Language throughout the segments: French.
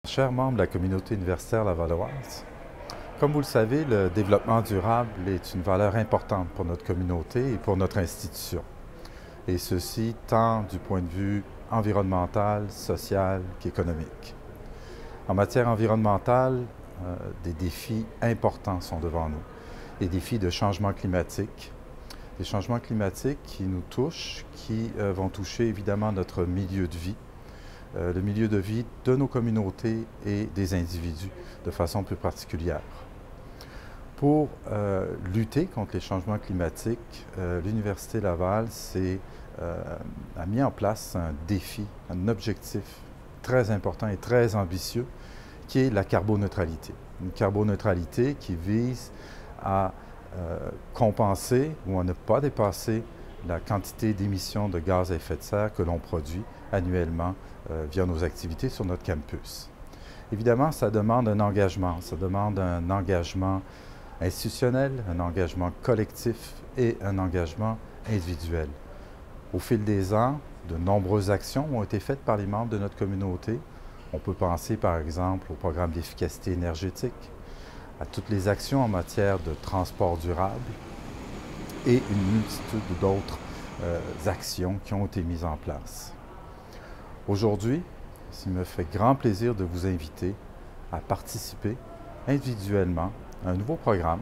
Chers membres de la communauté universitaire lavalloise, comme vous le savez, le développement durable est une valeur importante pour notre communauté et pour notre institution. Et ceci tant du point de vue environnemental, social qu'économique. En matière environnementale, des défis importants sont devant nous. Des défis de changement climatique, des changements climatiques qui nous touchent, qui vont toucher évidemment notre milieu de vie, le milieu de vie de nos communautés et des individus de façon plus particulière. Pour lutter contre les changements climatiques, l'Université Laval a mis en place un défi, un objectif très important et très ambitieux qui est la carboneutralité. Une carboneutralité qui vise à compenser ou à ne pas dépasser la quantité d'émissions de gaz à effet de serre que l'on produit annuellement via nos activités sur notre campus. Évidemment, ça demande un engagement institutionnel, un engagement collectif et un engagement individuel. Au fil des ans, de nombreuses actions ont été faites par les membres de notre communauté. On peut penser par exemple au programme d'efficacité énergétique, à toutes les actions en matière de transport durable et une multitude d'autres actions qui ont été mises en place. Aujourd'hui, il me fait grand plaisir de vous inviter à participer individuellement à un nouveau programme,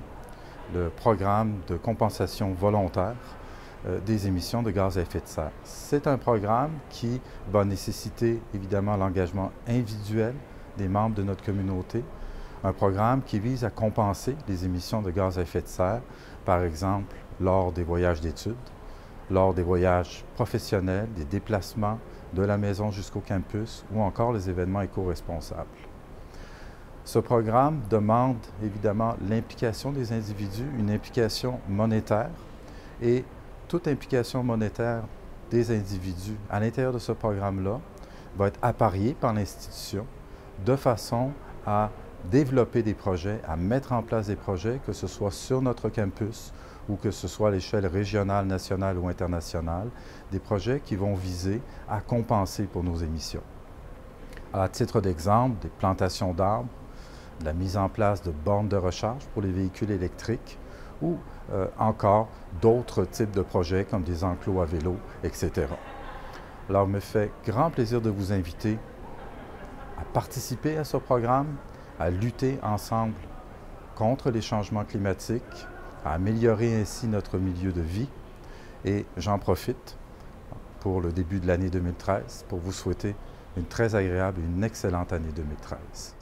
le programme de compensation volontaire des émissions de gaz à effet de serre. C'est un programme qui va nécessiter évidemment l'engagement individuel des membres de notre communauté, un programme qui vise à compenser les émissions de gaz à effet de serre, par exemple lors des voyages d'études, lors des voyages professionnels, des déplacements de la maison jusqu'au campus ou encore les événements éco-responsables. Ce programme demande évidemment l'implication des individus, une implication monétaire et toute implication monétaire des individus à l'intérieur de ce programme-là va être appariée par l'institution de façon à développer des projets, à mettre en place des projets, que ce soit sur notre campus ou que ce soit à l'échelle régionale, nationale ou internationale, des projets qui vont viser à compenser pour nos émissions. À titre d'exemple, des plantations d'arbres, la mise en place de bornes de recharge pour les véhicules électriques ou encore d'autres types de projets comme des enclos à vélo, etc. Alors, il me fait grand plaisir de vous inviter à participer à ce programme, à lutter ensemble contre les changements climatiques, à améliorer ainsi notre milieu de vie. Et j'en profite pour le début de l'année 2013 pour vous souhaiter une très agréable et une excellente année 2013.